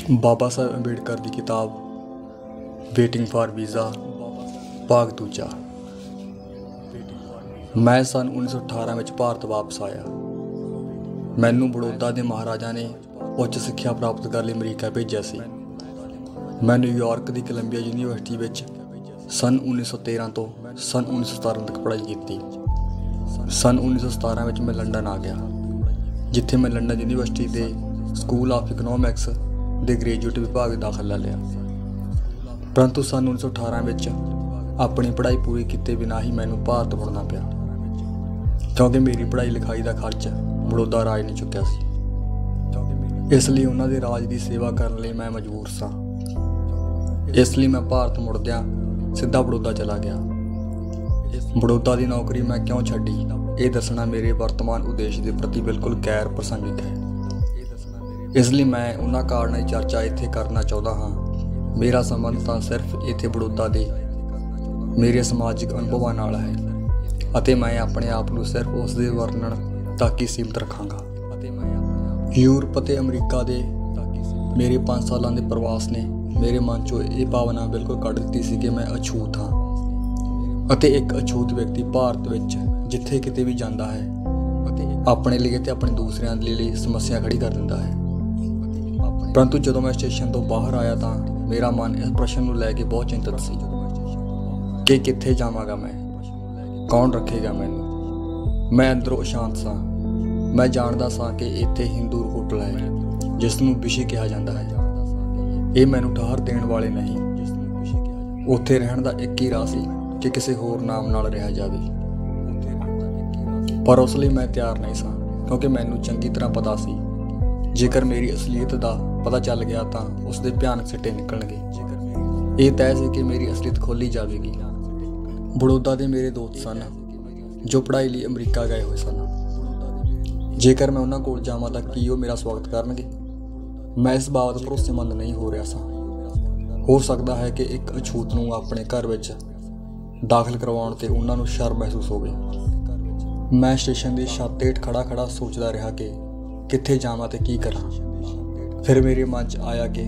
बाबा साहब अंबेडकर की किताब वेटिंग फॉर वीज़ा भाग दूजा। मैं सन 1918 में भारत वापस आया। मैनू बड़ौदा के महाराजा ने उच्च सिक्ख्या प्राप्त करने लिए अमरीका भेजा सी। मैं न्यूयॉर्क की कोलंबिया यूनीवर्सिटी में सन 1913 तो सन 1917 तक पढ़ाई की। सन 1917 में मैं लंडन आ गया, जिथे मैं लंडन यूनीवर्सिटी के स्कूल ऑफ इकनॉमिक्स के ग्रेजुएट विभाग में दाखिला लिया। परंतु सन 1918 में अपनी पढ़ाई पूरी किए बिना ही मैनू भारत मुड़ना पिया, क्योंकि मेरी पढ़ाई लिखाई का खर्च बड़ौदा राज ने चुक्या सी। इसलिए उन्होंने राज की सेवा करने लिए मैं मजबूर सा। इसलिए मैं भारत मुड़द्या सीधा बड़ौदा चला गया। बड़ौदा की नौकरी मैं क्यों छड्डी, ये दसना मेरे वर्तमान उद्देश्य के प्रति बिल्कुल गैर प्रसंगिक है। इसलिए मैं उन्होंने कारणों की चर्चा इत्थे करना चाहता हाँ। मेरा संबंध तो सिर्फ इत्थे बड़ौदा के मेरे समाजिक अनुभवों नाल है, अते मैं अपने आप को सिर्फ उसके वर्णन तक ही सीमित रखांगा। यूरोप ते अमरीका के मेरे 5 सालों के प्रवास ने मेरे मन चो ये भावना बिल्कुल कढ़ दी सी कि मैं अछूत हाँ, अते एक अछूत व्यक्ति भारत विच जिथे किते भी जाता है अपने लिए ते अपने दूसरों के लिए समस्या खड़ी कर दिंदा है। परंतु जदों मैं स्टेशन तो बाहर आया तो मेरा मन इस प्रश्न को लैके बहुत चिंतित सी कि कित्थे जावांगा मैं, कौन रखेगा मैनू। मैं अंदरों अशांत सा। मैं जानदा सा कि इत्थे हिंदू होटल है जिसनूं विशी कहा जाता है। ये मैनू ठहर देण वाले नहीं। उत्थे रहण दा एक ही राह सी कि किसी होर नाम नाल रहा जावे, पर उस लई मैं तैयार नहीं सा, क्योंकि मैनू चंगी तरह पता सी जेकर मेरी असलीयत का पता चल गया तो उसके भयानक सिट्टे निकलणगे। ये तय से कि मेरी असलीयत खोली जाएगी। बड़ौदा के मेरे दोस्त सन जो पढ़ाई लिए अमरीका गए हुए सन। जेकर मैं उन्होंने कोल जावां तां की वो मेरा स्वागत करनगे। मैं इस बाबत भरोसेमंद नहीं हो रहा सा। हो सकता है कि एक अछूत नूं अपने घर में दाखिल करवाउण ते उन्हां नूं शर्म महसूस होवे। मैं स्टेशन की छत हेठ खड़ा खड़ा सोचता रहा कि कित्थे जावां ते की करा। फिर मेरे मन च आया कि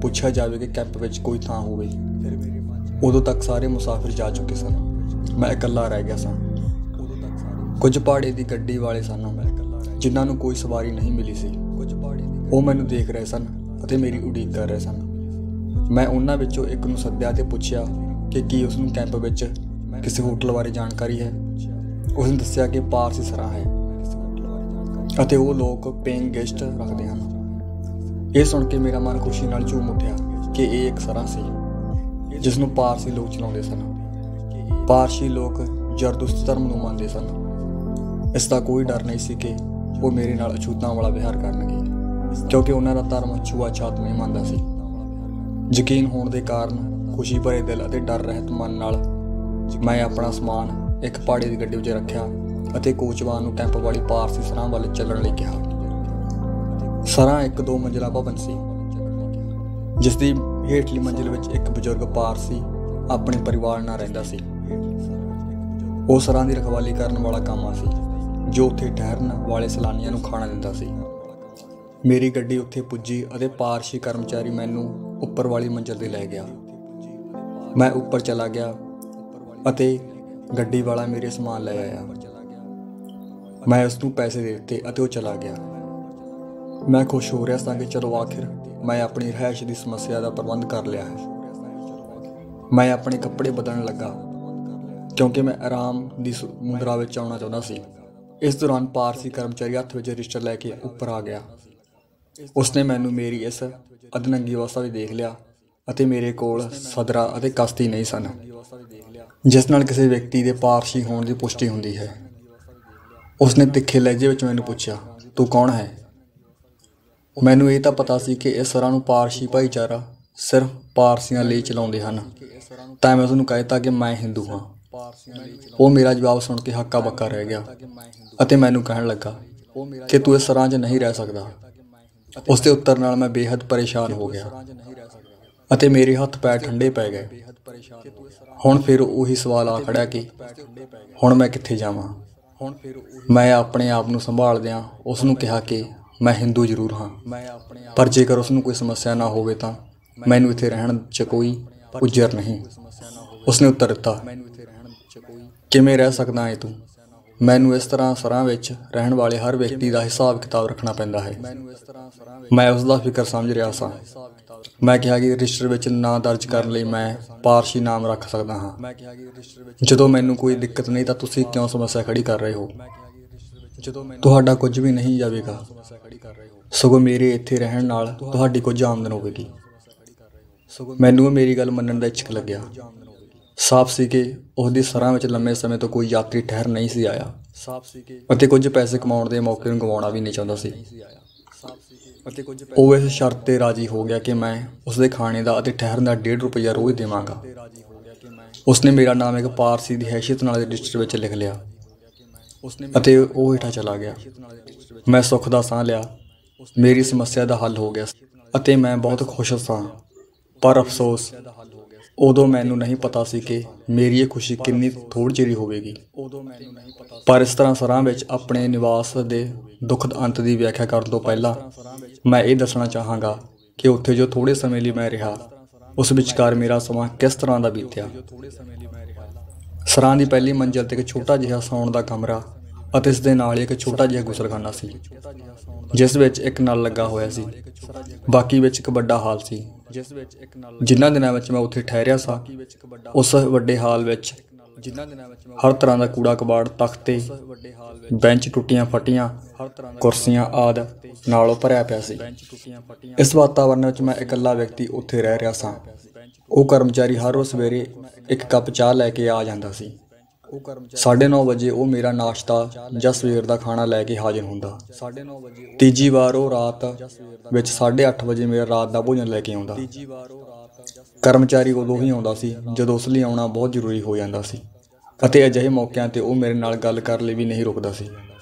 पुछा जाए कि कैंप में कोई थां होवे। उदों तक सारे मुसाफिर जा चुके सन, मैं इकल्ला रह गया सा। कुछ पहाड़े की गड्डी वाले सन जिन्हां नूं कोई सवारी नहीं मिली सी। वो मैनूं देख रहे सन अते मेरी उड़ीक कर रहे सन। मैं उन्हां विचों एक नूं सद्दिया ते पुछया कि की उसनूं कैंप विच किसी होटल बारे जानकारी है। उसने दस्सिया कि पारसी सराह है अते वो लोग पेइंग गेस्ट रखते हैं। ये सुन के मेरा मन खुशी नाल झूम उठिया कि ये एक सराह सी जिसनूं पारसी लोग चलाउंदे सन। पारसी लोग जरदुश्त धर्म नूं मनदे सन। इसका कोई डर नहीं सी कि वो मेरे नाल अछूतां वाला विहार करनगे, क्योंकि उन्हां दा धर्म छुआछात नहीं मनदा सी। यकीन होने के कारण खुशी भरे दिल अते डर रहत मन नाल मैं अपना समान एक पहाड़ी की गड्डी विच रखिया अते कोचवान नूं कैंप वाली पारसी सराह वाल चलण लई कहा। सराह एक 2 मंजिला भवन सी, जिसकी हेठली मंजिल विच एक बजुर्ग पारसी अपने परिवार नाल रहिंदा सी। वो सराह की रखवाली करन वाला कामा सी जो उत्थे ठहरन वाले सैलानियां नूं खाना दिंदा सी। मेरी गड्डी उत्थे पुजी अते पारसी कर्मचारी मैनूं उपर वाली मंजिल ते लै गया। मैं उपर चला गया अते गड्डी वाला मेरे समान ले आया। मैं उसनूं पैसे दे दिते अते वो चला गया। मैं खुश हो रहा था कि चलो आखिर मैं अपनी रिहाइश की समस्या का प्रबंध कर लिया है। मैं अपने कपड़े बदलने लगा, क्योंकि मैं आराम की मुद्रा में आना चाहता सी। इस दौरान पारसी कर्मचारी हत्थ विच रजिस्टर लैके उपर आ गया। उसने मैनू मेरी इस अधनंगी अवस्था भी देख लिया अते मेरे कोल सदरा अते कश्ती नहीं सन जिस नाल किसी व्यक्ति के पारसी होने की पुष्टि होंदी है। उसने तिखे लहजे विच मैनू पूछा, तू कौन है। मैनू ये तो पता सी कि इस सराह नूं पारसी भाईचारा सिर्फ पारसियां लिए चलाउंदे हन, तां मैं उसनूं कहता कि मैं हिंदू हाँ। वो मेरा जवाब सुन के हक्का बक्का रह गया अते मैनू कहण लगा कि तू इस सराह 'च नहीं रह सकदा। उसके उत्तर नाल मैं बेहद परेशान हो गया अते मेरे हत्थ पैर ठंडे पै गए। हुण फिर उही सवाल आ खड़िया कि हुण मैं कित्थे जावां। मैं अपने आप नूं संभालदिआं उसनूं कहा कि ਮੈਂ ਹਿੰਦੂ ਜ਼ਰੂਰ ਹਾਂ, ਪਰ ਜੇਕਰ ਉਸ ਨੂੰ ਕੋਈ ਸਮੱਸਿਆ ਨਾ ਹੋਵੇ ਤਾਂ ਮੈਨੂੰ ਇੱਥੇ ਰਹਿਣ 'ਚ ਕੋਈ ਉਜਰ ਨਹੀਂ। ਉਸਨੇ ਉੱਤਰ ਦਿੱਤਾ, ਕਿਵੇਂ ਰਹਿ ਸਕਦਾ ਹੈ ਤੂੰ? ਮੈਨੂੰ ਇਸ ਤਰ੍ਹਾਂ ਸਰਾਂ ਵਿੱਚ ਰਹਿਣ ਵਾਲੇ ਹਰ ਵਿਅਕਤੀ ਦਾ ਹਿਸਾਬ ਕਿਤਾਬ ਰੱਖਣਾ ਪੈਂਦਾ ਹੈ। ਮੈਂ ਉਸ ਦਾ ਫਿਕਰ ਸਮਝ ਰਿਹਾ ਸਾਂ। ਮੈਂ ਕਿਹਾ ਕਿ ਰਜਿਸਟਰ ਵਿੱਚ ਨਾਂ ਦਰਜ ਕਰਨ ਲਈ ਮੈਂ ਪਾਰਸੀ ਨਾਮ ਰੱਖ ਸਕਦਾ ਹਾਂ। ਜਦੋਂ ਮੈਨੂੰ ਕੋਈ ਦਿੱਕਤ ਨਹੀਂ ਤਾਂ ਤੁਸੀਂ ਕਿਉਂ ਸਮੱਸਿਆ ਖੜੀ ਕਰ ਰਹੇ ਹੋ? ਤੁਹਾਡਾ ਕੁਝ ਵੀ ਨਹੀਂ ਜਾਵੇਗਾ, ਸਗੋਂ ਮੇਰੇ ਇੱਥੇ ਰਹਿਣ ਨਾਲ ਤੁਹਾਡੀ ਕੁਝ ਆਮਦਨ ਹੋਵੇਗੀ। ਮੈਨੂੰ ਮੇਰੀ ਗੱਲ ਮੰਨਣ ਦਾ ਇੱਛਕ ਲੱਗਿਆ। ਸਾਫ਼ ਸੀ ਕਿ ਉਹਦੀ ਸਰਾਂ ਵਿੱਚ ਲੰਮੇ ਸਮੇਂ ਤੋਂ ਕੋਈ ਯਾਤਰੀ ਠਹਿਰ ਨਹੀਂ ਸੀ ਆਇਆ ਅਤੇ ਕੁਝ ਪੈਸੇ ਕਮਾਉਣ ਦੇ ਮੌਕੇ ਨੂੰ ਗਵਾਉਣਾ ਵੀ ਨਹੀਂ ਚਾਹੁੰਦਾ ਸੀ। ਉਹ ਇਸ ਸ਼ਰਤ 'ਤੇ ਰਾਜ਼ੀ ਹੋ ਗਿਆ ਕਿ ਮੈਂ ਉਸਦੇ ਖਾਣੇ ਦਾ ਅਤੇ ਠਹਿਰਨ ਦਾ 1.5 ਰੁਪਇਆ ਰੋਜ਼ ਦੇਵਾਂਗਾ। ਉਸਨੇ ਮੇਰਾ ਨਾਮ ਇੱਕ ਪਾਰਸੀ ਦੀ ਹੈਸੀਅਤ ਨਾਲ ਰਜਿਸਟਰ ਵਿੱਚ ਲਿਖ ਲਿਆ ਅਤੇ ਉਹ ਹੇਠਾਂ ਚਲਾ ਗਿਆ। ਮੈਂ ਸੁੱਖ ਦਾ ਸਾਹ ਲਿਆ। ਮੇਰੀ ਸਮੱਸਿਆ ਦਾ ਹੱਲ ਹੋ ਗਿਆ ਅਤੇ ਮੈਂ ਬਹੁਤ ਖੁਸ਼ ਸਾਂ। ਪਰ ਅਫਸੋਸ, ਉਦੋਂ ਮੈਨੂੰ ਨਹੀਂ ਪਤਾ ਸੀ ਕਿ ਮੇਰੀ ਇਹ ਖੁਸ਼ੀ ਕਿੰਨੀ ਥੋੜ੍ਹੀ ਚਿਰ ਹੋਵੇਗੀ। ਪਰ ਇਸ ਤਰ੍ਹਾਂ ਸਰਾਂ ਵਿੱਚ ਆਪਣੇ ਨਿਵਾਸ ਦੇ ਦੁਖਦ ਅੰਤ ਦੀ ਵਿਆਖਿਆ ਕਰਨ ਤੋਂ ਪਹਿਲਾਂ ਮੈਂ ਇਹ ਦੱਸਣਾ ਚਾਹਾਂਗਾ ਕਿ ਉੱਥੇ ਜੋ ਥੋੜ੍ਹੇ ਸਮੇਂ ਲਈ ਮੈਂ ਰਿਹਾ, ਉਸ ਵਿਚਕਾਰ ਮੇਰਾ ਸਮਾਂ ਕਿਸ ਤਰ੍ਹਾਂ ਦਾ ਬੀਤਿਆ। ਸਰਾਂ ਦੀ ਪਹਿਲੀ ਮੰਜ਼ਿਲ 'ਤੇ ਇੱਕ ਛੋਟਾ ਜਿਹਾ ਸੌਣ ਦਾ ਕਮਰਾ ਅਤੇ ਇਸ ਦੇ ਨਾਲ ਇੱਕ ਛੋਟਾ ਜਿਹਾ ਗੁਸਲਖਾਨਾ ਸੀ, ਜਿਸ ਵਿੱਚ ਇੱਕ ਨਲ ਲੱਗਾ ਹੋਇਆ ਸੀ। ਬਾਕੀ ਵਿੱਚ ਇੱਕ ਵੱਡਾ ਹਾਲ ਸੀ। ਜਿਨ੍ਹਾਂ ਦਿਨਾਂ ਵਿੱਚ ਮੈਂ ਉੱਥੇ ਠਹਿਰਿਆ ਸਾਂ, ਉਸ ਵੱਡੇ ਹਾਲ ਵਿੱਚ ਹਰ ਤਰ੍ਹਾਂ ਦਾ ਕੂੜਾ ਕਬਾੜ, ਤਖਤੇ, ਬੈਂਚ ਟੁੱਟੀਆਂ ਫਟੀਆਂ, ਕੁਰਸੀਆਂ ਆਦਿ ਨਾਲੋਂ ਭਰਿਆ ਪਿਆ ਸੀ। ਇਸ ਵਾਤਾਵਰਨ ਵਿੱਚ ਮੈਂ ਇਕੱਲਾ ਵਿਅਕਤੀ ਉੱਥੇ ਰਹਿ ਰਿਹਾ ਸਾਂ। ਉਹ ਕਰਮਚਾਰੀ ਹਰ ਰੋਜ਼ ਸਵੇਰੇ ਇੱਕ ਕੱਪ ਚਾਹ ਲੈ ਕੇ ਆ ਜਾਂਦਾ ਸੀ। 9:30 ਵਜੇ ਉਹ ਮੇਰਾ ਨਾਸ਼ਤਾ ਜਾਂ ਸਵੇਰ ਦਾ ਖਾਣਾ ਲੈ ਕੇ ਹਾਜ਼ਰ ਹੁੰਦਾ। ਤੀਜੀ ਵਾਰ ਉਹ ਰਾਤ ਵਿੱਚ 8:30 ਵਜੇ ਮੇਰਾ ਰਾਤ ਦਾ ਭੋਜਨ ਲੈ ਕੇ ਆਉਂਦਾ। ਕਰਮਚਾਰੀ ਉਦੋਂ ਹੀ ਆਉਂਦਾ ਸੀ ਜਦੋਂ ਉਸ ਲਈ ਆਉਣਾ ਬਹੁਤ ਜ਼ਰੂਰੀ ਹੋ ਜਾਂਦਾ ਸੀ ਅਤੇ ਅਜਿਹੇ ਮੌਕਿਆਂ 'ਤੇ ਉਹ ਮੇਰੇ ਨਾਲ ਗੱਲ ਕਰਨ ਲਈ ਵੀ ਨਹੀਂ ਰੁਕਦਾ ਸੀ।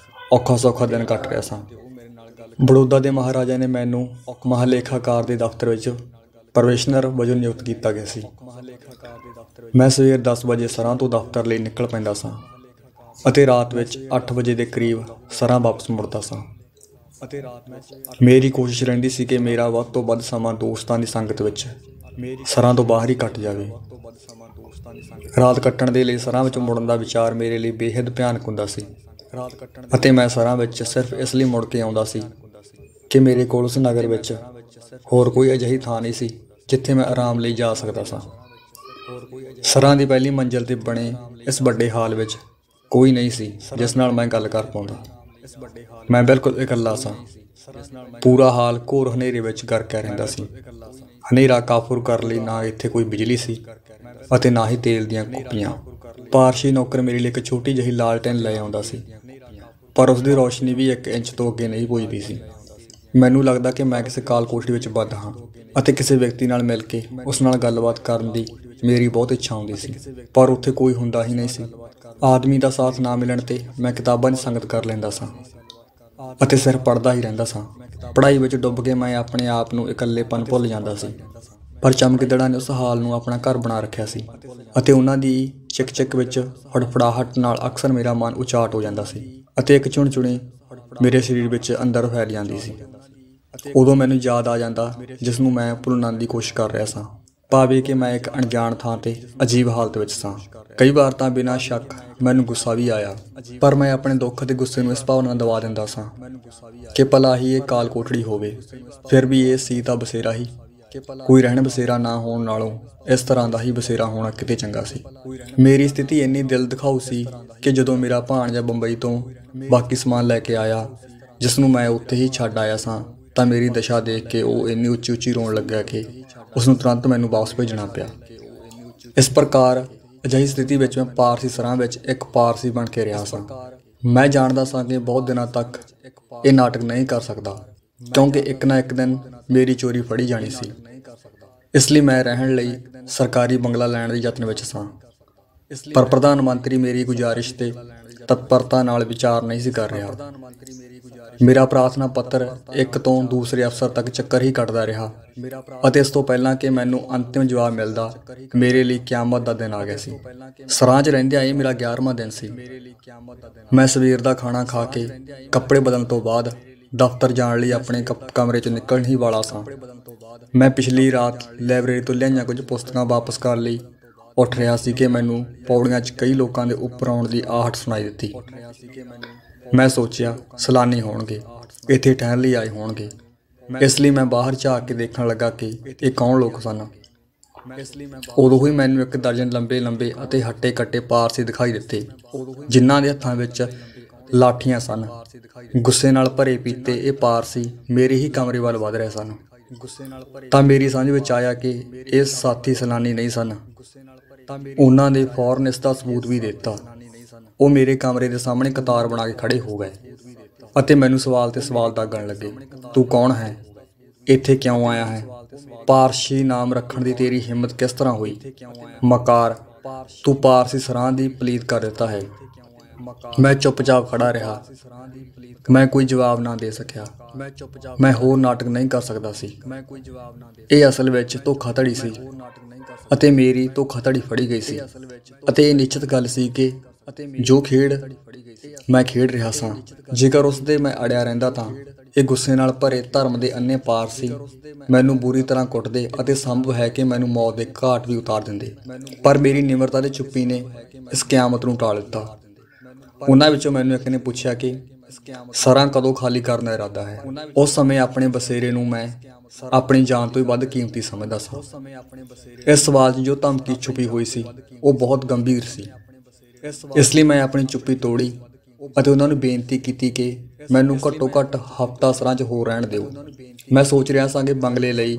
ਔਖਾ ਸੌਖਾ ਦਿਨ ਕੱਟ ਰਿਹਾ ਸਾਂ। ਬੜੌਦਾ ਦੇ ਮਹਾਰਾਜਾ ਨੇ ਮੈਨੂੰ ਮਹਾਲੇਖਾਕਾਰ ਦੇ ਦਫ਼ਤਰ ਵਿੱਚ ਪ੍ਰੋਬੇਸ਼ਨਰ ਵਜੋਂ ਨਿਯੁਕਤ ਕੀਤਾ ਗਿਆ ਸੀ। ਮੈਂ ਸਵੇਰ 10 ਵਜੇ ਸਰਾਂ ਤੋਂ ਦਫ਼ਤਰ ਲਈ ਨਿਕਲ ਪੈਂਦਾ ਸਾਂ ਅਤੇ ਰਾਤ ਵਿੱਚ 8 ਵਜੇ ਦੇ ਕਰੀਬ ਸਰਾਂ ਵਾਪਸ ਮੁੜਦਾ ਸਾਂ। ਮੇਰੀ ਕੋਸ਼ਿਸ਼ ਰਹਿੰਦੀ ਸੀ ਕਿ ਮੇਰਾ ਵੱਧ ਤੋਂ ਵੱਧ ਸਮਾਂ ਦੋਸਤਾਂ ਦੀ ਸੰਗਤ ਵਿੱਚ ਸਰਾਂ ਤੋਂ ਬਾਹਰ ਹੀ ਕੱਟ ਜਾਵੇ। ਰਾਤ ਕੱਟਣ ਦੇ ਲਈ ਸਰਾਂ ਵਿੱਚ ਮੁੜਨ ਦਾ ਵਿਚਾਰ ਮੇਰੇ ਲਈ ਬੇਹੱਦ ਭਿਆਨਕ ਹੁੰਦਾ ਸੀ ਅਤੇ ਮੈਂ ਸਰਾਂ ਵਿੱਚ ਸਿਰਫ ਇਸ ਲਈ ਮੁੜ ਕੇ ਆਉਂਦਾ ਸੀ ਕਿ ਮੇਰੇ ਕੋਲ ਉਸ ਨਗਰ ਵਿੱਚ ਹੋਰ ਕੋਈ ਅਜਿਹੀ ਥਾਂ ਨਹੀਂ ਸੀ ਜਿੱਥੇ ਮੈਂ ਆਰਾਮ ਲਈ ਜਾ ਸਕਦਾ ਸਾਂ। ਸਰਾਂ ਦੀ ਪਹਿਲੀ ਮੰਜ਼ਿਲ 'ਤੇ ਬਣੇ ਇਸ ਵੱਡੇ ਹਾਲ ਵਿੱਚ ਕੋਈ ਨਹੀਂ ਸੀ ਜਿਸ ਨਾਲ ਮੈਂ ਗੱਲ ਕਰ ਪਾਉਂਦਾ। ਮੈਂ ਬਿਲਕੁਲ ਇਕੱਲਾ ਸਾਂ। ਪੂਰਾ ਹਾਲ ਘੋਰ ਹਨੇਰੇ ਵਿੱਚ ਗਰਕਿਆ ਰਹਿੰਦਾ ਸੀ। ਹਨੇਰਾ ਕਾਬੂ ਕਰਨ ਲਈ ਨਾ ਇੱਥੇ ਕੋਈ ਬਿਜਲੀ ਸੀ ਅਤੇ ਨਾ ਹੀ ਤੇਲ ਦੀਆਂ ਕੁੱਪੀਆਂ। ਪਾਰਸੀ ਨੌਕਰ ਮੇਰੇ ਲਈ ਇੱਕ ਛੋਟੀ ਜਿਹੀ ਲਾਲਟੈਨ ਲੈ ਆਉਂਦਾ ਸੀ, ਪਰ ਉਸ ਦੀ ਰੌਸ਼ਨੀ ਵੀ 1 ਇੰਚ ਤੋਂ ਅੱਗੇ ਨਹੀਂ ਪੁੱਜਦੀ ਸੀ। ਮੈਨੂੰ ਲੱਗਦਾ ਕਿ ਮੈਂ ਕਿਸੇ ਕਾਲ ਕੋਠੜੀ ਵਿੱਚ ਬੰਦ ਹਾਂ ਅਤੇ ਕਿਸੇ ਵਿਅਕਤੀ ਨਾਲ ਮਿਲ ਕੇ ਉਸ ਨਾਲ ਗੱਲਬਾਤ ਕਰਨ ਦੀ ਮੇਰੀ ਬਹੁਤ ਇੱਛਾ ਹੁੰਦੀ ਸੀ, ਪਰ ਉੱਥੇ ਕੋਈ ਹੁੰਦਾ ਹੀ ਨਹੀਂ ਸੀ। ਆਦਮੀ ਦਾ ਸਾਥ ਨਾ ਮਿਲਣ 'ਤੇ ਮੈਂ ਕਿਤਾਬਾਂ ਦੀ ਸੰਗਤ ਕਰ ਲੈਂਦਾ ਸਾਂ ਅਤੇ ਸਿਰਫ ਪੜ੍ਹਦਾ ਹੀ ਰਹਿੰਦਾ ਸਾਂ। ਪੜ੍ਹਾਈ ਵਿੱਚ ਡੁੱਬ ਕੇ ਮੈਂ ਆਪਣੇ ਆਪ ਨੂੰ ਇਕੱਲੇਪਨ ਭੁੱਲ ਜਾਂਦਾ ਸੀ। ਪਰ ਚਮਗਿੱਦੜਾਂ ਨੇ ਉਸ ਹਾਲ ਨੂੰ ਆਪਣਾ ਘਰ ਬਣਾ ਰੱਖਿਆ ਸੀ ਅਤੇ ਉਹਨਾਂ ਦੀ ਚਿਕ-ਚਿਕ ਵਿੱਚ ਫੜਫੜਾਹਟ ਨਾਲ ਅਕਸਰ ਮੇਰਾ ਮਨ ਉਚਾਟ ਹੋ ਜਾਂਦਾ ਸੀ ਅਤੇ ਇੱਕ ਚੁਣ-ਚੁਣੀ ਮੇਰੇ ਸਰੀਰ ਵਿੱਚ ਅੰਦਰ ਫੈਲ ਜਾਂਦੀ ਸੀ। ਉਦੋਂ ਮੈਨੂੰ ਯਾਦ ਆ ਜਾਂਦਾ ਜਿਸ ਨੂੰ ਮੈਂ ਭੁੱਲਣ ਦੀ ਕੋਸ਼ਿਸ਼ ਕਰ ਰਿਹਾ ਸਾਂ, ਭਾਵੇਂ ਕਿ ਮੈਂ ਇੱਕ ਅਣਜਾਣ ਥਾਂ 'ਤੇ ਅਜੀਬ ਹਾਲਤ ਵਿੱਚ ਸਾਂ। ਕਈ ਵਾਰ ਤਾਂ ਬਿਨਾਂ ਸ਼ੱਕ ਮੈਨੂੰ ਗੁੱਸਾ ਵੀ ਆਇਆ, ਪਰ ਮੈਂ ਆਪਣੇ ਦੁੱਖ ਅਤੇ ਗੁੱਸੇ ਨੂੰ ਇਸ ਭਾਵਨਾ ਨਾਲ ਦਬਾ ਦਿੰਦਾ ਸਾਂ ਕਿ ਭਲਾ ਹੀ ਇਹ ਕਾਲ ਕੋਠੜੀ ਹੋਵੇ। ਫਿਰ ਵੀ ਇਹ ਸੀ ਤਾਂ ਬਸੇਰਾ ਹੀ। ਕੋਈ ਰਹਿਣ ਬਸੇਰਾ ਨਾ ਹੋਣ ਨਾਲੋਂ ਇਸ ਤਰ੍ਹਾਂ ਦਾ ਹੀ ਬਸੇਰਾ ਹੋਣਾ ਕਿਤੇ ਚੰਗਾ ਸੀ। ਮੇਰੀ ਸਥਿਤੀ ਇੰਨੀ ਦਿਲ ਦਿਖਾਊ ਸੀ ਕਿ ਜਦੋਂ ਮੇਰਾ ਭਾਣਜਾ ਬੰਬਈ ਤੋਂ ਬਾਕੀ ਸਮਾਨ ਲੈ ਕੇ ਆਇਆ, ਜਿਸ ਨੂੰ ਮੈਂ ਉੱਥੇ ਹੀ ਛੱਡ ਆਇਆ ਸਾਂ, ਤਾਂ ਮੇਰੀ ਦਸ਼ਾ ਦੇਖ ਕੇ ਉਹ ਇੰਨੀ ਉੱਚੀ-ਉੱਚੀ ਰੋਣ ਲੱਗਾ ਕਿ ਉਸ ਨੂੰ ਤੁਰੰਤ ਮੈਨੂੰ ਵਾਪਸ ਭੇਜਣਾ ਪਿਆ। ਇਸ ਪ੍ਰਕਾਰ ਅਜਿਹੀ ਸਥਿਤੀ ਵਿੱਚ ਮੈਂ ਪਾਰਸੀ ਸਰਾਂ ਵਿੱਚ ਇੱਕ ਪਾਰਸੀ ਬਣ ਕੇ ਰਿਹਾ ਸਾਂ। ਮੈਂ ਜਾਣਦਾ ਸਾਂ ਕਿ ਬਹੁਤ ਦਿਨਾਂ ਤੱਕ ਇਹ ਨਾਟਕ ਨਹੀਂ ਕਰ ਸਕਦਾ, ਕਿਉਂਕਿ ਇੱਕ ਨਾ ਇੱਕ ਦਿਨ ਮੇਰੀ ਚੋਰੀ ਫੜੀ ਜਾਣੀ ਸੀ। ਇਸ ਲਈ ਮੈਂ ਰਹਿਣ ਲਈ ਸਰਕਾਰੀ ਬੰਗਲਾ ਲੈਣ ਦੇ ਯਤਨ ਵਿੱਚ ਸਾਂ, ਪਰ ਪ੍ਰਧਾਨ ਮੰਤਰੀ ਮੇਰੀ ਗੁਜ਼ਾਰਿਸ਼ 'ਤੇ ਤਤਪਰਤਾ ਨਾਲ ਵਿਚਾਰ ਨਹੀਂ ਸੀ ਕਰ ਰਿਹਾ। ਮੇਰਾ ਪ੍ਰਾਰਥਨਾ ਪੱਤਰ ਇੱਕ ਤੋਂ ਦੂਸਰੇ ਅਫਸਰ ਤੱਕ ਚੱਕਰ ਹੀ ਕੱਟਦਾ ਰਿਹਾ ਅਤੇ ਇਸ ਤੋਂ ਪਹਿਲਾਂ ਕਿ ਮੈਨੂੰ ਅੰਤਿਮ ਜਵਾਬ ਮਿਲਦਾ, ਮੇਰੇ ਲਈ ਕਿਆਮਤ ਦਾ ਦਿਨ ਆ ਗਿਆ ਸੀ। ਸਰਾਂ 'ਚ ਰਹਿੰਦਿਆਂ ਇਹ ਮੇਰਾ 11ਵਾਂ ਦਿਨ ਸੀ। ਮੈਂ ਸਵੇਰ ਦਾ ਖਾਣਾ ਖਾ ਕੇ ਕੱਪੜੇ ਬਦਲਣ ਤੋਂ ਬਾਅਦ ਦਫ਼ਤਰ ਜਾਣ ਲਈ ਆਪਣੇ ਕਮਰੇ 'ਚੋਂ ਨਿਕਲਣ ਹੀ ਵਾਲਾ ਸਾਂ। ਮੈਂ ਪਿਛਲੀ ਰਾਤ ਲਾਇਬ੍ਰੇਰੀ ਤੋਂ ਲਿਆਈਆਂ ਕੁਝ ਪੁਸਤਕਾਂ ਵਾਪਸ ਕਰਨ ਲਈ ਉੱਠ ਰਿਹਾ ਸੀ ਕਿ ਮੈਨੂੰ ਪੌੜੀਆਂ 'ਚ ਕਈ ਲੋਕਾਂ ਦੇ ਉੱਪਰ ਆਉਣ ਦੀ ਆਹਟ ਸੁਣਾਈ ਦਿੱਤੀ। ਮੈਂ ਸੋਚਿਆ ਸੈਲਾਨੀ ਹੋਣਗੇ, ਇੱਥੇ ਠਹਿਰਨ ਲਈ ਆਏ ਹੋਣਗੇ। ਇਸ ਲਈ ਮੈਂ ਬਾਹਰ ਝਾਕ ਕੇ ਦੇਖਣ ਲੱਗਾ ਕਿ ਇਹ ਕੌਣ ਲੋਕ ਸਨ। ਉਦੋਂ ਹੀ ਮੈਨੂੰ ਇੱਕ ਦਰਜਨ ਲੰਬੇ ਅਤੇ ਹੱਟੇ ਕੱਟੇ ਪਾਰਸੀ ਦਿਖਾਈ ਦਿੱਤੇ, ਜਿਨ੍ਹਾਂ ਦੇ ਹੱਥਾਂ ਵਿੱਚ ਲਾਠੀਆਂ ਸਨ। ਗੁੱਸੇ ਨਾਲ ਭਰੇ ਪੀਤੇ ਇਹ ਪਾਰਸੀ ਮੇਰੇ ਹੀ ਕਮਰੇ ਵੱਲ ਵਧ ਰਹੇ ਸਨ। ਤਾਂ ਮੇਰੀ ਸਮਝ ਵਿੱਚ ਆਇਆ ਕਿ ਇਹ ਸਾਥੀ ਸੈਲਾਨੀ ਨਹੀਂ ਸਨ। ਉਹਨਾਂ ਨੇ ਫੌਰਨ ਇਸ ਦਾ ਸਬੂਤ ਵੀ ਦਿੱਤਾ। ਉਹ ਮੇਰੇ ਕਮਰੇ ਦੇ ਸਾਹਮਣੇ ਕਤਾਰ ਬਣਾ ਕੇ ਖੜੇ ਹੋ ਗਏ ਅਤੇ ਮੈਨੂੰ ਸਵਾਲ ਤੇ ਸਵਾਲ ਦਾਗਣ ਲੱਗੇ। ਤੂੰ ਕੌਣ ਹੈ? ਇੱਥੇ ਕਿਉਂ ਆਇਆ ਹੈ? ਪਾਰਸੀ ਨਾਮ ਰੱਖਣ ਦੀ ਤੇਰੀ ਹਿੰਮਤ ਕਿਸ ਤਰ੍ਹਾਂ ਹੋਈ? ਮਕਾਰ, ਤੂੰ ਪਾਰਸੀ ਸਰਾਂ ਦੀ ਪਲੀਤ ਕਰ ਦਿੱਤਾ ਹੈ। ਮੈਂ ਚੁੱਪਚਾਪ ਖੜਾ ਰਿਹਾ। ਮੈਂ ਕੋਈ ਜਵਾਬ ਨਾ ਦੇ ਸਕਿਆ। ਮੈਂ ਹੋਰ ਨਾਟਕ ਨਹੀਂ ਕਰ ਸਕਦਾ ਸੀ। ਇਹ ਅਸਲ ਵਿੱਚ ਧੋਖਾਧੜੀ ਸੀ ਅਤੇ ਮੇਰੀ ਧੋਖਾਧੜੀ ਫੜੀ ਗਈ ਸੀ। ਅਤੇ ਇਹ ਨਿਸ਼ਚਿਤ ਗੱਲ ਸੀ ਕਿ ਜੋ ਖੇਡ ਮੈਂ ਖੇਡ ਰਿਹਾ ਸਾਂ, ਜੇਕਰ ਉਸ ਦੇ ਮੈਂ ਅੜਿਆ ਰਹਿੰਦਾ ਤਾਂ ਇਹ ਗੁੱਸੇ ਨਾਲ ਭਰੇ ਧਰਮ ਦੇ ਅੰਨੇ ਪਾਰਸੀ ਮੈਨੂੰ ਬੁਰੀ ਤਰ੍ਹਾਂ ਕੁੱਟਦੇ ਅਤੇ ਸੰਭਵ ਹੈ ਕਿ ਮੈਨੂੰ ਮੌਤ ਦੇ ਘਾਟ ਵੀ ਉਤਾਰ ਦਿੰਦੇ। ਪਰ ਮੇਰੀ ਨਿਮਰਤਾ ਤੇ ਚੁੱਪੀ ਨੇ ਇਸ ਕਿਆਮਤ ਨੂੰ ਟਾਲ ਦਿੱਤਾ। ਉਹਨਾਂ ਵਿੱਚੋਂ ਮੈਨੂੰ ਇੱਕ ਨੇ ਪੁੱਛਿਆ ਕਿ ਸਰਾਂ ਕਦੋਂ ਖਾਲੀ ਕਰਨ ਦਾ ਇਰਾਦਾ ਹੈ। ਉਸ ਸਮੇਂ ਆਪਣੇ ਬਸੇਰੇ ਨੂੰ ਮੈਂ ਆਪਣੀ ਜਾਨ ਤੋਂ ਵੀ ਵੱਧ ਕੀਮਤੀ ਸਮਝਦਾ ਸਾਂ। ਇਸ ਸਵਾਲ 'ਚ ਜੋ ਧਮਕੀ ਛੁਪੀ ਹੋਈ ਸੀ ਉਹ ਬਹੁਤ ਗੰਭੀਰ ਸੀ। ਇਸ ਲਈ ਮੈਂ ਆਪਣੀ ਚੁੱਪੀ ਤੋੜੀ ਅਤੇ ਉਹਨਾਂ ਨੂੰ ਬੇਨਤੀ ਕੀਤੀ ਕਿ ਮੈਨੂੰ ਘੱਟੋ ਘੱਟ ਹਫ਼ਤਾ ਸਰਾਂ 'ਚ ਹੋਰ ਰਹਿਣ ਦਿਓ। ਮੈਂ ਸੋਚ ਰਿਹਾ ਸਾਂ ਕਿ ਬੰਗਲੇ ਲਈ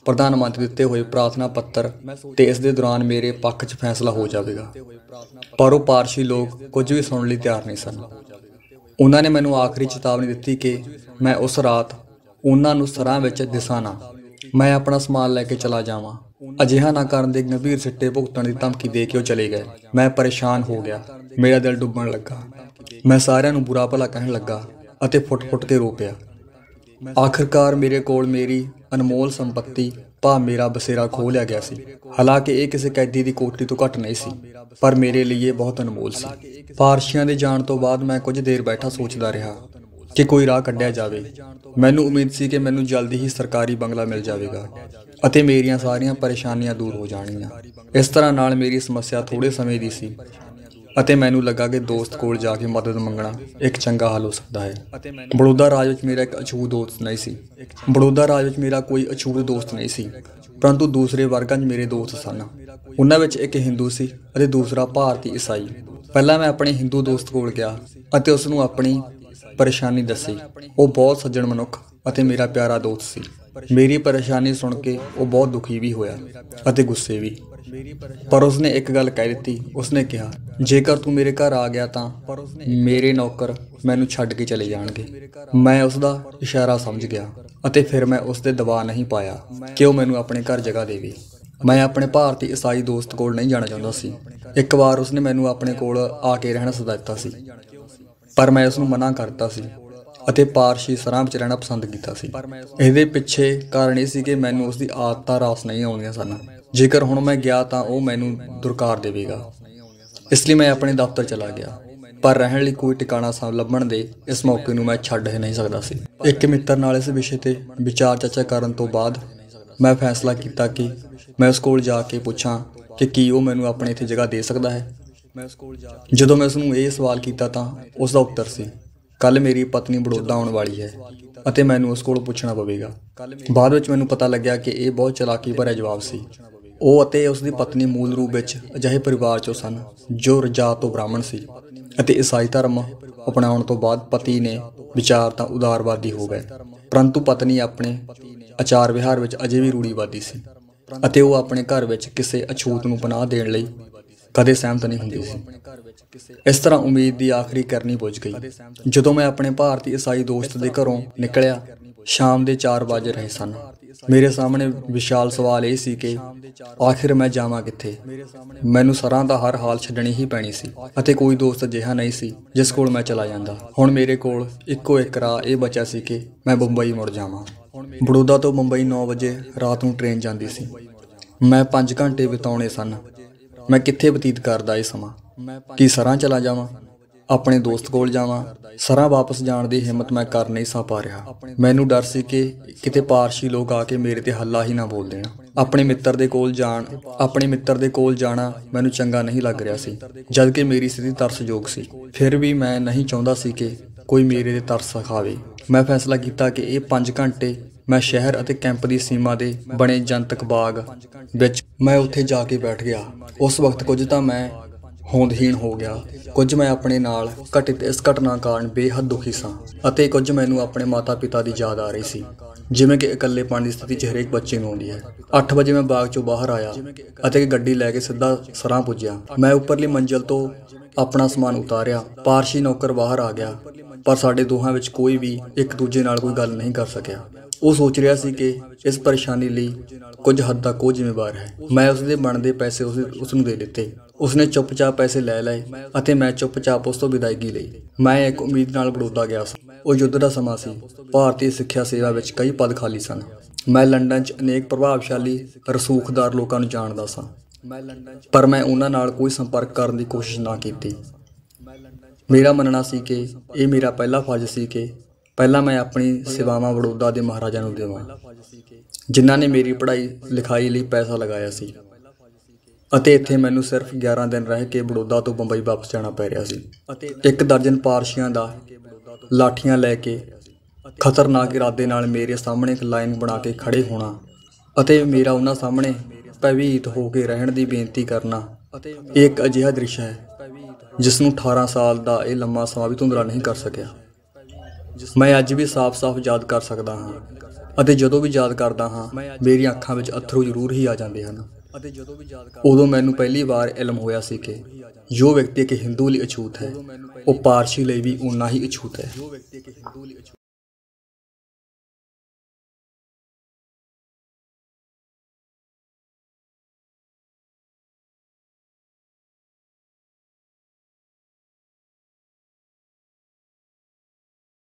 ਪ੍ਰਧਾਨ ਮੰਤਰੀ ਦਿੱਤੇ ਹੋਏ ਪ੍ਰਾਰਥਨਾ ਪੱਤਰ ਤੇ ਇਸ ਦੇ ਦੌਰਾਨ ਮੇਰੇ ਪੱਖ 'ਚ ਫੈਸਲਾ ਹੋ ਜਾਵੇਗਾ। ਪਰ ਉਹ ਪਾਰਸੀ ਲੋਕ ਕੁਝ ਵੀ ਸੁਣਨ ਲਈ ਤਿਆਰ ਨਹੀਂ ਸਨ। ਉਹਨਾਂ ਨੇ ਮੈਨੂੰ ਆਖਰੀ ਚੇਤਾਵਨੀ ਦਿੱਤੀ ਕਿ ਮੈਂ ਉਸ ਰਾਤ ਉਹਨਾਂ ਨੂੰ ਸਰਾਂ ਵਿੱਚ ਦਿਸਾਂ ਨਾ। ਮੈਂ ਆਪਣਾ ਸਮਾਨ ਲੈ ਕੇ ਚਲਾ ਜਾਵਾਂ। ਅਜਿਹਾ ਨਾ ਕਰਨ ਦੇ ਗੰਭੀਰ ਸਿੱਟੇ ਭੁਗਤਣ ਦੀ ਧਮਕੀ ਦੇ ਕੇ ਉਹ ਚਲੇ ਗਏ। ਮੈਂ ਪਰੇਸ਼ਾਨ ਹੋ ਗਿਆ। ਮੇਰਾ ਦਿਲ ਡੁੱਬਣ ਲੱਗਾ। ਮੈਂ ਸਾਰਿਆਂ ਨੂੰ ਬੁਰਾ ਭਲਾ ਕਹਿਣ ਲੱਗਾ ਅਤੇ ਫੁੱਟ ਕੇ ਰੋ ਪਿਆ। ਆਖਿਰਕਾਰ ਮੇਰੇ ਕੋਲ ਮੇਰੀ ਅਨਮੋਲ ਸੰਪੱਤੀ ਭਾਵ ਮੇਰਾ ਬਸੇਰਾ ਖੋਹ ਲਿਆ ਗਿਆ ਸੀ। ਹਾਲਾਂਕਿ ਇਹ ਕਿਸੇ ਕੈਦੀ ਦੀ ਕੋਠੜੀ ਤੋਂ ਘੱਟ ਨਹੀਂ ਸੀ, ਪਰ ਮੇਰੇ ਲਈ ਇਹ ਬਹੁਤ ਅਨਮੋਲ ਸੀ। ਪਾਰਸੀਆਂ ਦੇ ਜਾਣ ਤੋਂ ਬਾਅਦ ਮੈਂ ਕੁਝ ਦੇਰ ਬੈਠਾ ਸੋਚਦਾ ਰਿਹਾ ਕਿ ਕੋਈ ਰਾਹ ਕੱਢਿਆ ਜਾਵੇ। ਮੈਨੂੰ ਉਮੀਦ ਸੀ ਕਿ ਮੈਨੂੰ ਜਲਦੀ ਹੀ ਸਰਕਾਰੀ ਬੰਗਲਾ ਮਿਲ ਜਾਵੇਗਾ ਅਤੇ ਮੇਰੀਆਂ ਸਾਰੀਆਂ ਪਰੇਸ਼ਾਨੀਆਂ ਦੂਰ ਹੋ ਜਾਣਗੀਆਂ। ਇਸ ਤਰ੍ਹਾਂ ਨਾਲ ਮੇਰੀ ਸਮੱਸਿਆ ਥੋੜੇ ਸਮੇਂ ਦੀ ਸੀ ਅਤੇ ਮੈਨੂੰ ਲੱਗਾ ਕਿ ਦੋਸਤ ਕੋਲ ਜਾ ਕੇ ਮਦਦ ਮੰਗਣਾ ਇੱਕ ਚੰਗਾ ਹੱਲ ਹੋ ਸਕਦਾ ਹੈ। ਬੜੌਦਾ ਰਾਜ ਵਿੱਚ ਮੇਰਾ ਇੱਕ ਅਛੂਤ ਦੋਸਤ ਨਹੀਂ ਸੀ। ਬੜੌਦਾ ਰਾਜ ਵਿੱਚ ਮੇਰਾ ਕੋਈ ਅਛੂਤ ਦੋਸਤ ਨਹੀਂ ਸੀ, ਪਰੰਤੂ ਦੂਸਰੇ ਵਰਗਾਂ 'ਚ ਮੇਰੇ ਦੋਸਤ ਸਨ। ਉਹਨਾਂ ਵਿੱਚ ਇੱਕ ਹਿੰਦੂ ਸੀ ਅਤੇ ਦੂਸਰਾ ਭਾਰਤੀ ਈਸਾਈ। ਪਹਿਲਾਂ ਮੈਂ ਆਪਣੇ ਹਿੰਦੂ ਦੋਸਤ ਕੋਲ ਗਿਆ ਅਤੇ ਉਸ ਨੂੰ ਆਪਣੀ ਪਰੇਸ਼ਾਨੀ ਦੱਸੀ। ਉਹ ਬਹੁਤ ਸੱਜਣ ਮਨੁੱਖ ਅਤੇ ਮੇਰਾ ਪਿਆਰਾ ਦੋਸਤ ਸੀ। ਮੇਰੀ ਪਰੇਸ਼ਾਨੀ ਸੁਣ ਕੇ ਉਹ ਬਹੁਤ ਦੁਖੀ ਵੀ ਹੋਇਆ ਅਤੇ ਗੁੱਸੇ ਵੀ। ਪਰ ਉਸਨੇ ਇੱਕ ਗੱਲ ਕਹਿ ਦਿੱਤੀ। ਉਸਨੇ ਕਿਹਾ, ਜੇਕਰ ਤੂੰ ਮੇਰੇ ਘਰ ਆ ਗਿਆ ਤਾਂ ਮੇਰੇ ਨੌਕਰ ਮੈਨੂੰ ਛੱਡ ਕੇ ਚਲੇ ਜਾਣਗੇ। ਮੈਂ ਉਸਦਾ ਇਸ਼ਾਰਾ ਸਮਝ ਗਿਆ ਅਤੇ ਫਿਰ ਮੈਂ ਉਸ ਤੇ ਦਬਾਅ ਨਹੀਂ ਪਾਇਆ ਕਿ ਉਹ ਮੈਨੂੰ ਆਪਣੇ ਘਰ ਜਗ੍ਹਾ ਦੇਵੇ। ਮੈਂ ਆਪਣੇ ਭਾਰਤੀ ਈਸਾਈ ਦੋਸਤ ਕੋਲ ਨਹੀਂ ਜਾਣਾ ਚਾਹੁੰਦਾ ਸੀ। ਇੱਕ ਵਾਰ ਉਸਨੇ ਮੈਨੂੰ ਆਪਣੇ ਕੋਲ ਆ ਕੇ ਰਹਿਣਾ ਸੱਦਾ ਦਿੱਤਾ ਸੀ, ਪਰ ਮੈਂ ਉਸਨੂੰ ਮਨਾ ਕਰਤਾ ਸੀ ਅਤੇ ਪਾਰਸੀ ਸਰਾਂ ਵਿੱਚ ਰਹਿਣਾ ਪਸੰਦ ਕੀਤਾ ਸੀ। ਇਹਦੇ ਪਿੱਛੇ ਕਾਰਨ ਇਹ ਸੀ ਕਿ ਮੈਨੂੰ ਉਸਦੀ ਆਦਤਾਂ ਰਾਸ ਨਹੀਂ ਆਉਂਦੀਆਂ ਸਨ। ਜੇਕਰ ਹੁਣ ਮੈਂ ਗਿਆ ਤਾਂ ਉਹ ਮੈਨੂੰ ਦੁਰਕਾਰ ਦੇਵੇਗਾ। ਇਸ ਲਈ ਮੈਂ ਆਪਣੇ ਦਫ਼ਤਰ ਚਲਾ ਗਿਆ, ਪਰ ਰਹਿਣ ਲਈ ਕੋਈ ਟਿਕਾਣਾ ਲੱਭਣ ਦੇ ਇਸ ਮੌਕੇ ਨੂੰ ਮੈਂ ਛੱਡ ਹੀ ਨਹੀਂ ਸਕਦਾ ਸੀ। ਇੱਕ ਮਿੱਤਰ ਨਾਲ ਇਸ ਵਿਸ਼ੇ ਤੇ ਵਿਚਾਰ ਚਰਚਾ ਕਰਨ ਤੋਂ ਬਾਅਦ ਮੈਂ ਫੈਸਲਾ ਕੀਤਾ ਕਿ ਮੈਂ ਉਸ ਕੋਲ ਜਾ ਕੇ ਪੁੱਛਾਂ ਕਿ ਕੀ ਉਹ ਮੈਨੂੰ ਆਪਣੇ ਇੱਥੇ ਜਗ੍ਹਾ ਦੇ ਸਕਦਾ ਹੈ। ਜਦੋਂ ਮੈਂ ਉਸਨੂੰ ਇਹ ਸਵਾਲ ਕੀਤਾ ਤਾਂ ਉਸ ਦਾ ਉੱਤਰ ਸੀ, ਕੱਲ੍ਹ ਮੇਰੀ ਪਤਨੀ ਬੜੌਦਾ ਆਉਣ ਵਾਲੀ ਹੈ ਅਤੇ ਮੈਨੂੰ ਉਸ ਕੋਲੋਂ ਪੁੱਛਣਾ ਪਵੇਗਾ। ਬਾਅਦ ਵਿੱਚ ਮੈਨੂੰ ਪਤਾ ਲੱਗਿਆ ਕਿ ਇਹ ਬਹੁਤ ਚਲਾਕੀ ਭਰਿਆ ਜਵਾਬ ਸੀ। ਉਹ ਅਤੇ ਉਸ ਦੀ ਪਤਨੀ ਮੂਲ ਰੂਪ ਵਿੱਚ ਅਜਿਹੇ ਪਰਿਵਾਰ 'ਚੋਂ ਸਨ ਜੋ ਜਾਤ ਤੋਂ ਬ੍ਰਾਹਮਣ ਸੀ ਅਤੇ ਈਸਾਈ ਧਰਮ ਅਪਣਾਉਣ ਤੋਂ ਬਾਅਦ ਪਤੀ ਨੇ ਵਿਚਾਰ ਤਾਂ ਉਦਾਰਵਾਦੀ ਹੋ ਗਏ, ਪਰੰਤੂ ਪਤਨੀ ਆਪਣੇ ਆਚਾਰ ਵਿਹਾਰ ਵਿੱਚ ਅਜੇ ਵੀ ਰੂੜੀਵਾਦੀ ਸੀ ਅਤੇ ਉਹ ਆਪਣੇ ਘਰ ਵਿੱਚ ਕਿਸੇ ਅਛੂਤ ਨੂੰ ਪਨਾਹ ਦੇਣ ਲਈ ਕਦੇ ਸਹਿਮਤ ਨਹੀਂ ਹੁੰਦੀ ਸੀ। ਇਸ ਤਰ੍ਹਾਂ ਉਮੀਦ ਦੀ ਆਖਰੀ ਕਰਨੀ ਬੁੱਝ ਗਈ। ਜਦੋਂ ਮੈਂ ਆਪਣੇ ਭਾਰਤੀ ਈਸਾਈ ਦੋਸਤ ਦੇ ਘਰੋਂ ਨਿਕਲਿਆ, ਸ਼ਾਮ ਦੇ 4 ਵੱਜ ਰਹੇ ਸਨ। ਮੇਰੇ ਸਾਹਮਣੇ ਵਿਸ਼ਾਲ ਸਵਾਲ ਇਹ ਸੀ ਕਿ ਆਖਿਰ ਮੈਂ ਜਾਵਾਂ ਕਿੱਥੇ। ਮੈਨੂੰ ਸਰਾਂ ਦਾ ਹਰ ਹਾਲ ਛੱਡਣੀ ਹੀ ਪੈਣੀ ਸੀ ਅਤੇ ਕੋਈ ਦੋਸਤ ਅਜਿਹਾ ਨਹੀਂ ਸੀ ਜਿਸ ਕੋਲ ਮੈਂ ਚਲਾ ਜਾਂਦਾ। ਹੁਣ ਮੇਰੇ ਕੋਲ ਇੱਕੋ ਇੱਕ ਰਾਹ ਇਹ ਬਚਿਆ ਸੀ ਕਿ ਮੈਂ ਬੰਬਈ ਮੁੜ ਜਾਵਾਂ। ਬੜੌਦਾ ਤੋਂ ਬੰਬਈ 9 ਵਜੇ ਰਾਤ ਨੂੰ ਟ੍ਰੇਨ ਜਾਂਦੀ ਸੀ। ਮੈਂ 5 ਘੰਟੇ ਬਿਤਾਉਣੇ ਸਨ। ਮੈਂ ਕਿੱਥੇ ਬਤੀਤ ਕਰਦਾ ਇਹ ਸਮਾਂ? ਕੀ ਸਰਾਂ ਚਲਾ ਜਾਵਾਂ? ਆਪਣੇ ਦੋਸਤ ਕੋਲ ਜਾਵਾਂ। ਸਰਾਂ ਵਾਪਸ ਜਾਣ ਦੀ ਹਿੰਮਤ ਮੈਂ ਕਰ ਨਹੀਂ ਸਾਂ ਪਾ ਰਿਹਾ। ਮੈਨੂੰ ਡਰ ਸੀ ਕਿ ਕਿਤੇ ਪਾਰਸੀ ਲੋਕ ਆ ਕੇ ਮੇਰੇ ਤੇ ਹੱਲਾ ਹੀ ਨਾ ਬੋਲ ਦੇਣ। ਆਪਣੇ ਮਿੱਤਰ ਦੇ ਕੋਲ ਜਾਣਾ ਮੈਨੂੰ ਚੰਗਾ ਨਹੀਂ ਲੱਗ ਰਿਹਾ ਸੀ, ਜਦ ਕਿ ਮੇਰੀ ਸਥਿਤੀ ਤਰਸਯੋਗ ਸੀ। ਫਿਰ ਵੀ ਮੈਂ ਨਹੀਂ ਚਾਹੁੰਦਾ ਸੀ ਕਿ ਕੋਈ ਮੇਰੇ ਤੇ ਤਰਸ ਖਾਵੇ। ਮੈਂ ਫੈਸਲਾ ਕੀਤਾ ਕਿ ਇਹ 5 ਘੰਟੇ ਮੈਂ ਸ਼ਹਿਰ ਅਤੇ ਕੈਂਪ ਦੀ ਸੀਮਾ ਦੇ ਬਣੇ ਜਨਤਕ ਬਾਗ ਵਿੱਚ ਮੈਂ ਉੱਥੇ ਜਾ ਕੇ ਬੈਠ ਗਿਆ। ਉਸ ਵਕਤ ਕੁਝ ਤਾਂ ਮੈਂ ਹੋਂਦਹੀਣ ਹੋ ਗਿਆ, ਕੁਝ ਮੈਂ ਆਪਣੇ ਨਾਲ ਘਟਿਤ ਇਸ ਘਟਨਾ ਕਾਰਨ ਬੇਹੱਦ ਦੁਖੀ ਸਾਂ ਅਤੇ ਕੁਝ ਮੈਨੂੰ ਆਪਣੇ ਮਾਤਾ-ਪਿਤਾ ਦੀ ਯਾਦ ਆ ਰਹੀ ਸੀ, ਜਿਵੇਂ ਕਿ ਇਕੱਲੇਪਣ ਦੀ ਸਥਿਤੀ 'ਚ ਹਰੇਕ ਬੱਚੇ ਨੂੰ ਆਉਂਦੀ ਹੈ। 8 ਵਜੇ ਮੈਂ ਬਾਗ 'ਚੋਂ ਬਾਹਰ ਆਇਆ ਅਤੇ ਗੱਡੀ ਲੈ ਕੇ ਸਿੱਧਾ ਸਰਾਂ ਪੁੱਜਿਆ। ਮੈਂ ਉੱਪਰਲੀ ਮੰਜ਼ਿਲ ਤੋਂ ਆਪਣਾ ਸਮਾਨ ਉਤਾਰਿਆ। ਪਾਰਸੀ ਨੌਕਰ ਬਾਹਰ ਆ ਗਿਆ, ਪਰ ਸਾਡੇ ਦੋਹਾਂ ਵਿੱਚ ਕੋਈ ਵੀ ਇੱਕ ਦੂਜੇ ਨਾਲ ਕੋਈ ਗੱਲ ਨਹੀਂ ਕਰ ਸਕਿਆ। ਉਹ ਸੋਚ ਰਿਹਾ ਸੀ ਕਿ ਇਸ ਪਰੇਸ਼ਾਨੀ ਲਈ ਕੁਝ ਹੱਦ ਤੱਕ ਉਹ ਜ਼ਿੰਮੇਵਾਰ ਹੈ। ਮੈਂ ਉਸਦੇ ਬਣਦੇ ਪੈਸੇ ਉਸ ਨੂੰ ਦੇ ਦਿੱਤੇ। ਉਸਨੇ ਚੁੱਪਚਾਪ ਪੈਸੇ ਲੈ ਲਏ ਅਤੇ ਮੈਂ ਚੁੱਪਚਾਪ ਉਸ ਤੋਂ ਵਿਦਾਇਗੀ ਲਈ। ਮੈਂ ਇੱਕ ਉਮੀਦ ਨਾਲ ਬੜੌਦਾ ਗਿਆ ਸੀ। ਉਹ ਯੁੱਧ ਦਾ ਸਮਾਂ ਸੀ। ਭਾਰਤੀ ਸਿੱਖਿਆ ਸੇਵਾ ਵਿੱਚ ਕਈ ਪਦ ਖਾਲੀ ਸਨ। ਮੈਂ ਲੰਡਨ 'ਚ ਅਨੇਕ ਪ੍ਰਭਾਵਸ਼ਾਲੀ ਰਸੂਖਦਾਰ ਲੋਕਾਂ ਨੂੰ ਜਾਣਦਾ ਸਾਂ, ਪਰ ਮੈਂ ਉਹਨਾਂ ਨਾਲ ਕੋਈ ਸੰਪਰਕ ਕਰਨ ਦੀ ਕੋਸ਼ਿਸ਼ ਨਾ ਕੀਤੀ। ਮੇਰਾ ਮੰਨਣਾ ਸੀ ਕਿ ਇਹ ਮੇਰਾ ਪਹਿਲਾ ਫਰਜ਼ ਸੀ ਕਿ ਪਹਿਲਾਂ ਮੈਂ ਆਪਣੀ ਸੇਵਾਵਾਂ ਬੜੌਦਾ ਦੇ ਮਹਾਰਾਜਾ ਨੂੰ ਦੇਵਾਂ, ਜਿਨ੍ਹਾਂ ਨੇ ਮੇਰੀ ਪੜ੍ਹਾਈ ਲਿਖਾਈ ਲਈ ਪੈਸਾ ਲਗਾਇਆ ਸੀ। ਅਤੇ ਇੱਥੇ ਮੈਨੂੰ ਸਿਰਫ 11 ਦਿਨ ਰਹਿ ਕੇ ਬੜੌਦਾ ਤੋਂ ਬੰਬਈ ਵਾਪਸ ਜਾਣਾ ਪੈ ਰਿਹਾ ਸੀ। 1 ਦਰਜਨ ਪਾਰਸੀਆਂ ਦਾ ਲਾਠੀਆਂ ਲੈ ਕੇ ਖਤਰਨਾਕ ਇਰਾਦੇ ਨਾਲ ਮੇਰੇ ਸਾਹਮਣੇ ਇੱਕ ਲਾਈਨ ਬਣਾ ਕੇ ਖੜੇ ਹੋਣਾ ਅਤੇ ਮੇਰਾ ਉਹਨਾਂ ਸਾਹਮਣੇ ਭੈਭੀਤ ਹੋ ਕੇ ਰਹਿਣ ਦੀ ਬੇਨਤੀ ਕਰਨਾ, ਇਹ ਇੱਕ ਅਜਿਹਾ ਦ੍ਰਿਸ਼ ਹੈ ਜਿਸ ਨੂੰ 18 ਸਾਲ ਦਾ ਇਹ ਲੰਮਾ ਸਮਾਂ ਵੀ ਧੁੰਦਲਾ ਨਹੀਂ ਕਰ ਸਕਿਆ। ਮੈਂ ਅੱਜ ਵੀ ਸਾਫ਼-ਸਾਫ਼ ਯਾਦ ਕਰ ਸਕਦਾ ਹਾਂ ਅਤੇ ਜਦੋਂ ਵੀ ਯਾਦ ਕਰਦਾ ਹਾਂ ਮੇਰੀਆਂ ਅੱਖਾਂ ਵਿੱਚ ਅੱਥਰੂ ਜ਼ਰੂਰ ਹੀ ਆ ਜਾਂਦੇ ਹਨ। ਉਦੋਂ ਮੈਨੂੰ ਪਹਿਲੀ ਵਾਰ ਇਲਮ ਹੋਇਆ ਸੀ ਕਿ ਜੋ ਵਿਅਕਤੀ ਇੱਕ ਹਿੰਦੂ ਲਈ ਅਛੂਤ ਹੈ, ਉਹ ਪਾਰਸੀ ਲਈ ਵੀ ਓਨਾ ਹੀ ਅਛੂਤ ਹੈ।